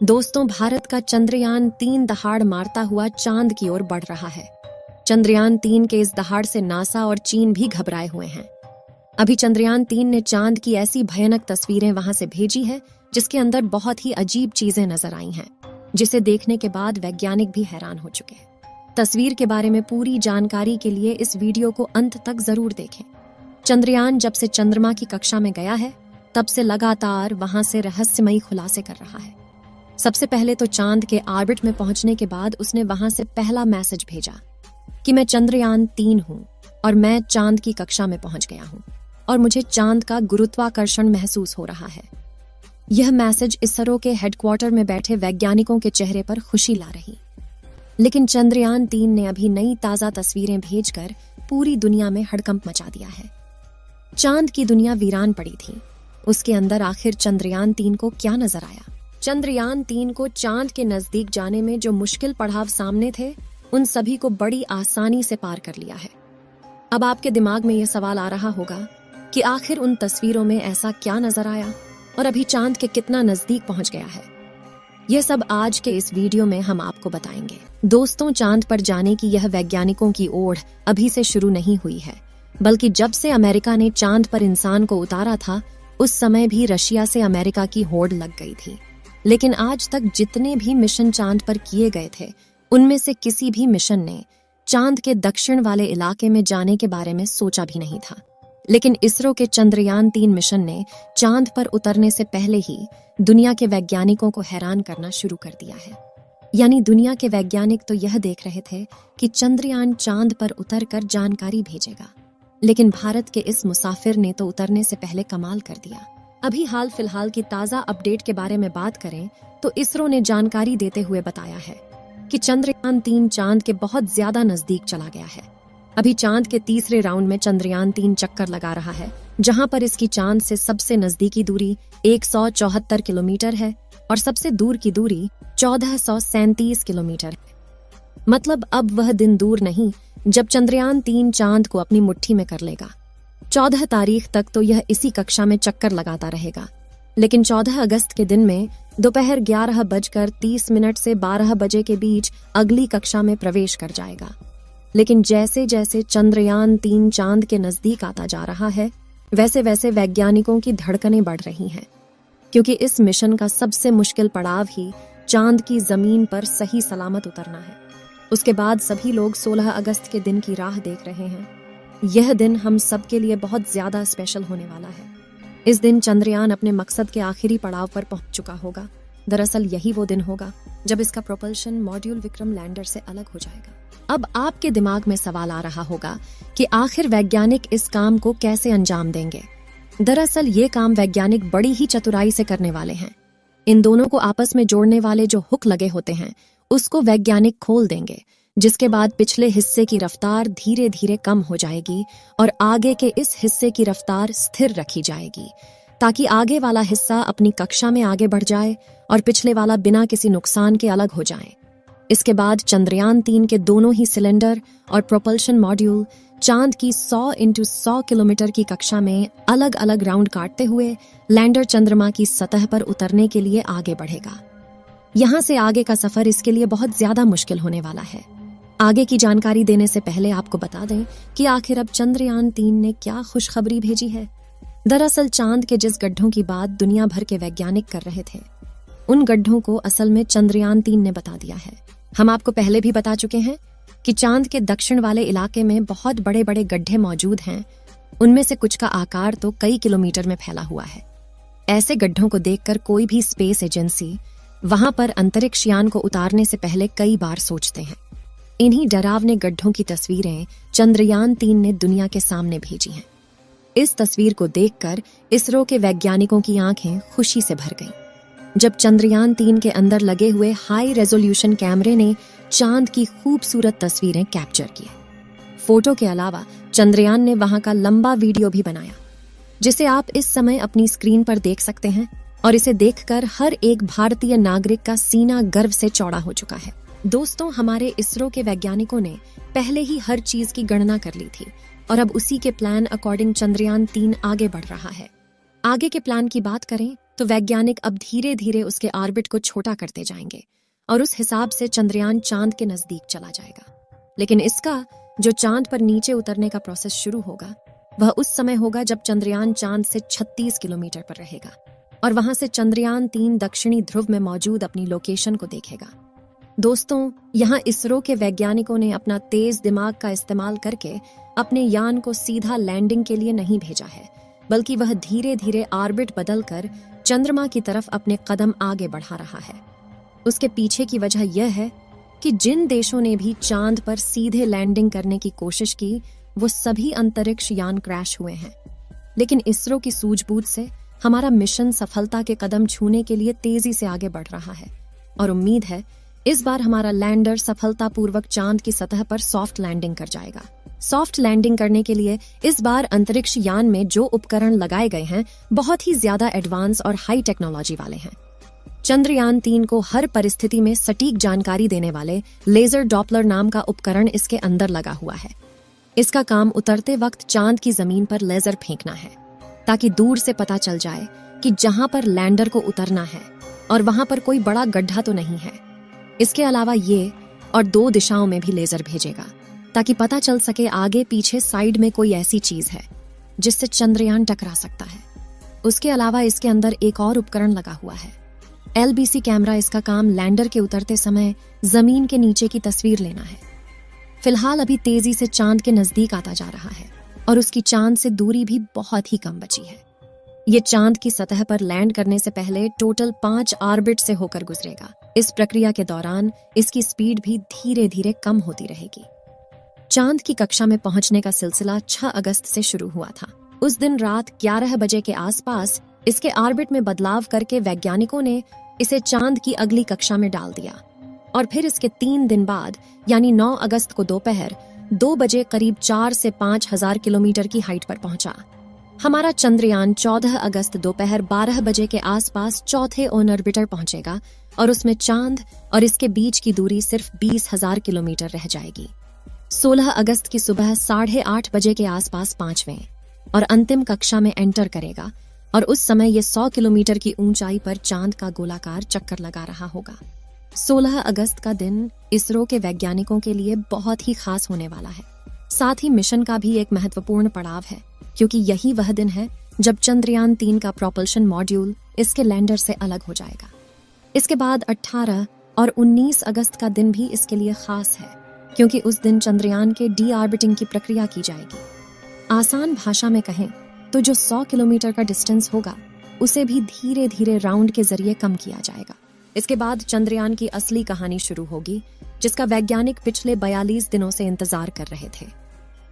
दोस्तों, भारत का चंद्रयान-3 दहाड़ मारता हुआ चांद की ओर बढ़ रहा है। चंद्रयान-3 के इस दहाड़ से नासा और चीन भी घबराए हुए हैं। अभी चंद्रयान-3 ने चांद की ऐसी भयानक तस्वीरें वहां से भेजी है जिसके अंदर बहुत ही अजीब चीजें नजर आई हैं, जिसे देखने के बाद वैज्ञानिक भी हैरान हो चुके हैं। तस्वीर के बारे में पूरी जानकारी के लिए इस वीडियो को अंत तक जरूर देखें। चंद्रयान जब से चंद्रमा की कक्षा में गया है, तब से लगातार वहां से रहस्यमयी खुलासे कर रहा है। सबसे पहले तो चांद के ऑर्बिट में पहुंचने के बाद उसने वहां से पहला मैसेज भेजा कि मैं चंद्रयान-3 हूं और मैं चांद की कक्षा में पहुंच गया हूं और मुझे चांद का गुरुत्वाकर्षण महसूस हो रहा है। यह मैसेज इसरो के हेडक्वार्टर में बैठे वैज्ञानिकों के चेहरे पर खुशी ला रही। लेकिन चंद्रयान-3 ने अभी नई ताजा तस्वीरें भेजकर पूरी दुनिया में हड़कंप मचा दिया है। चांद की दुनिया वीरान पड़ी थी। उसके अंदर आखिर चंद्रयान-3 को क्या नजर आया? चंद्रयान-3 को चांद के नजदीक जाने में जो मुश्किल पड़ाव सामने थे, उन सभी को बड़ी आसानी से पार कर लिया है। अब आपके दिमाग में यह सवाल आ रहा होगा कि आखिर उन तस्वीरों में ऐसा क्या नजर आया और अभी चांद के कितना नजदीक पहुंच गया है। यह सब आज के इस वीडियो में हम आपको बताएंगे। दोस्तों, चांद पर जाने की यह वैज्ञानिकों की ओढ़ अभी से शुरू नहीं हुई है, बल्कि जब से अमेरिका ने चांद पर इंसान को उतारा था, उस समय भी रशिया से अमेरिका की होड़ लग गई थी। लेकिन आज तक जितने भी मिशन चांद पर किए गए थे, उनमें से किसी भी मिशन ने चांद के दक्षिण वाले इलाके में जाने के बारे में सोचा भी नहीं था। लेकिन इसरो के चंद्रयान-3 मिशन ने चांद पर उतरने से पहले ही दुनिया के वैज्ञानिकों को हैरान करना शुरू कर दिया है। यानी दुनिया के वैज्ञानिक तो यह देख रहे थे कि चंद्रयान चांद पर उतरकर जानकारी भेजेगा, लेकिन भारत के इस मुसाफिर ने तो उतरने से पहले कमाल कर दिया। अभी हाल फिलहाल की ताजा अपडेट के बारे में बात करें तो इसरो ने जानकारी देते हुए बताया है कि चंद्रयान-3 चांद के बहुत ज्यादा नजदीक चला गया है। अभी चांद के तीसरे राउंड में चंद्रयान-3 चक्कर लगा रहा है, जहां पर इसकी चांद से सबसे नजदीकी दूरी 174 किलोमीटर है और सबसे दूर की दूरी 1437 किलोमीटर है। मतलब अब वह दिन दूर नहीं जब चंद्रयान-3 चांद को अपनी मुट्ठी में कर लेगा। 14 तारीख तक तो यह इसी कक्षा में चक्कर लगाता रहेगा, लेकिन 14 अगस्त के दिन में दोपहर 11:30 से 12 बजे के बीच अगली कक्षा में प्रवेश कर जाएगा। लेकिन जैसे जैसे चंद्रयान-3 चांद के नजदीक आता जा रहा है, वैसे वैसे वैज्ञानिकों की धड़कनें बढ़ रही हैं, क्योंकि इस मिशन का सबसे मुश्किल पड़ाव ही चांद की जमीन पर सही सलामत उतरना है। उसके बाद सभी लोग 16 अगस्त के दिन की राह देख रहे हैं। यह दिन हम सब के लिए बहुत ज्यादा स्पेशल होने वाला है। इस दिन चंद्रयान अपने मकसद के आखिरी पड़ाव पर पहुंच चुका होगा। दरअसल यही वो दिन होगा जब इसका प्रोपल्शन मॉड्यूल विक्रम लैंडर से अलग हो जाएगा। अब आपके दिमाग में सवाल आ रहा होगा कि आखिर वैज्ञानिक इस काम को कैसे अंजाम देंगे। दरअसल ये काम वैज्ञानिक बड़ी ही चतुराई से करने वाले हैं। इन दोनों को आपस में जोड़ने वाले जो हुक लगे होते हैं, उसको वैज्ञानिक खोल देंगे, जिसके बाद पिछले हिस्से की रफ्तार धीरे धीरे कम हो जाएगी और आगे के इस हिस्से की रफ्तार स्थिर रखी जाएगी, ताकि आगे वाला हिस्सा अपनी कक्षा में आगे बढ़ जाए और पिछले वाला बिना किसी नुकसान के अलग हो जाए। इसके बाद चंद्रयान-3 के दोनों ही सिलेंडर और प्रोपल्शन मॉड्यूल चांद की 100 × 100 किलोमीटर की कक्षा में अलग अलग राउंड काटते हुए लैंडर चंद्रमा की सतह पर उतरने के लिए आगे बढ़ेगा। यहाँ से आगे का सफर इसके लिए बहुत ज्यादा मुश्किल होने वाला है। आगे की जानकारी देने से पहले आपको बता दें कि आखिर अब चंद्रयान-3 ने क्या खुशखबरी भेजी है। दरअसल चांद के जिस गड्ढों की बात दुनिया भर के वैज्ञानिक कर रहे थे, उन गड्ढों को असल में चंद्रयान-3 ने बता दिया है। हम आपको पहले भी बता चुके हैं कि चांद के दक्षिण वाले इलाके में बहुत बड़े बड़े गड्ढे मौजूद हैं। उनमें से कुछ का आकार तो कई किलोमीटर में फैला हुआ है। ऐसे गड्ढों को देखकर कोई भी स्पेस एजेंसी वहां पर अंतरिक्ष यान को उतारने से पहले कई बार सोचते हैं। इन्हीं डरावने गड्ढों की तस्वीरें चंद्रयान-3 ने दुनिया के सामने भेजी हैं। इस तस्वीर को देखकर इसरो के वैज्ञानिकों की आंखें खुशी से भर गईं, जब चंद्रयान-3 के अंदर लगे हुए हाई रेजोल्यूशन कैमरे ने चांद की खूबसूरत तस्वीरें कैप्चर की। फोटो के अलावा चंद्रयान ने वहां का लंबा वीडियो भी बनाया, जिसे आप इस समय अपनी स्क्रीन पर देख सकते हैं, और इसे देखकर हर एक भारतीय नागरिक का सीना गर्व से चौड़ा हो चुका है। दोस्तों, हमारे इसरो के वैज्ञानिकों ने पहले ही हर चीज की गणना कर ली थी और अब उसी के प्लान अकॉर्डिंग चंद्रयान-3 आगे बढ़ रहा है। आगे के प्लान की बात करें तो वैज्ञानिक अब धीरे धीरे उसके ऑर्बिट को छोटा करते जाएंगे और उस हिसाब से चंद्रयान चांद के नजदीक चला जाएगा। लेकिन इसका जो चांद पर नीचे उतरने का प्रोसेस शुरू होगा वह उस समय होगा जब चंद्रयान चांद से 36 किलोमीटर पर रहेगा और वहां से चंद्रयान 3 दक्षिणी ध्रुव में मौजूद अपनी लोकेशन को देखेगा। दोस्तों, यहाँ इसरो के वैज्ञानिकों ने अपना तेज दिमाग का इस्तेमाल करके अपने यान को सीधा लैंडिंग के लिए नहीं भेजा है, बल्कि वह धीरे धीरे ऑर्बिट बदलकर चंद्रमा की तरफ अपने कदम आगे बढ़ा रहा है। उसके पीछे की वजह यह है कि जिन देशों ने भी चांद पर सीधे लैंडिंग करने की कोशिश की वो सभी अंतरिक्ष यान क्रैश हुए हैं। लेकिन इसरो की सूझबूझ से हमारा मिशन सफलता के कदम छूने के लिए तेजी से आगे बढ़ रहा है और उम्मीद है इस बार हमारा लैंडर सफलतापूर्वक चांद की सतह पर सॉफ्ट लैंडिंग कर जाएगा। सॉफ्ट लैंडिंग करने के लिए इस बार अंतरिक्ष यान में जो उपकरण लगाए गए हैं बहुत ही ज्यादा एडवांस और हाई टेक्नोलॉजी वाले हैं। चंद्रयान 3 को हर परिस्थिति में सटीक जानकारी देने वाले लेजर डॉपलर नाम का उपकरण इसके अंदर लगा हुआ है। इसका काम उतरते वक्त चांद की जमीन पर लेजर फेंकना है ताकि दूर से पता चल जाए कि जहां पर लैंडर को उतरना है और वहां पर कोई बड़ा गड्ढा तो नहीं है। इसके अलावा ये और 2 दिशाओं में भी लेजर भेजेगा ताकि पता चल सके आगे पीछे साइड में कोई ऐसी चीज है जिससे चंद्रयान टकरा सकता है। उसके अलावा इसके अंदर एक और उपकरण लगा हुआ है, LBC कैमरा। इसका काम लैंडर के उतरते समय जमीन के नीचे की तस्वीर लेना है। फिलहाल अभी तेजी से चांद के नजदीक आता जा रहा है और उसकी चांद से दूरी भी बहुत ही कम बची है। ये चांद की सतह पर लैंड करने से पहले टोटल 5 ऑर्बिट से होकर गुजरेगा। इस प्रक्रिया के दौरान इसकी स्पीड भी धीरे धीरे कम होती रहेगी। चांद की कक्षा में पहुंचने का सिलसिला 6 अगस्त से शुरू हुआ था। उस दिन रात 11 बजे के आसपास इसके ऑर्बिट में बदलाव करके वैज्ञानिकों ने इसे चांद की अगली कक्षा में डाल दिया और फिर इसके 3 दिन बाद यानी 9 अगस्त को दोपहर 2 बजे करीब 4 से 5 हजार किलोमीटर की हाइट पर पहुंचा। हमारा चंद्रयान 14 अगस्त दोपहर 12 बजे के आसपास चौथे ऑन ऑर्बिटर पहुंचेगा और उसमें चांद और इसके बीच की दूरी सिर्फ 20,000 किलोमीटर रह जाएगी। 16 अगस्त की सुबह 8:30 बजे के आसपास 5वें और अंतिम कक्षा में एंटर करेगा और उस समय ये 100 किलोमीटर की ऊंचाई पर चांद का गोलाकार चक्कर लगा रहा होगा। 16 अगस्त का दिन इसरो के वैज्ञानिकों के लिए बहुत ही खास होने वाला है। साथ ही मिशन का भी एक महत्वपूर्ण पड़ाव है क्योंकि यही वह दिन है जब चंद्रयान 3 का प्रोपल्शन मॉड्यूल इसके लैंडर से अलग हो जाएगा। इसके बाद 18 और 19 अगस्त का दिन भी इसके लिए खास है क्योंकि उस दिन चंद्रयान के डी ऑर्बिटिंग की प्रक्रिया की जाएगी। आसान भाषा में कहें तो जो 100 किलोमीटर का डिस्टेंस होगा उसे भी धीरे धीरे राउंड के जरिए कम किया जाएगा। इसके बाद चंद्रयान की असली कहानी शुरू होगी जिसका वैज्ञानिक पिछले 42 दिनों से इंतजार कर रहे थे।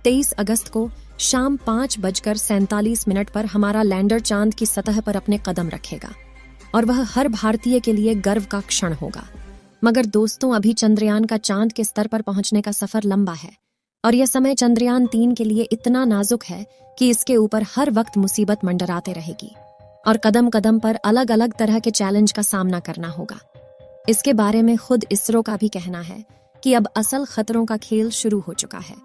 23 अगस्त को शाम 5:47 पर हमारा लैंडर चांद की सतह पर अपने कदम रखेगा और वह हर भारतीय के लिए गर्व का क्षण होगा। मगर दोस्तों, अभी चंद्रयान का चांद के स्तर पर पहुंचने का सफर लंबा है और यह समय चंद्रयान 3 के लिए इतना नाजुक है कि इसके ऊपर हर वक्त मुसीबत मंडराते रहेगी और कदम कदम पर अलग अलग तरह के चैलेंज का सामना करना होगा। इसके बारे में खुद इसरो का भी कहना है कि अब असल खतरों का खेल शुरू हो चुका है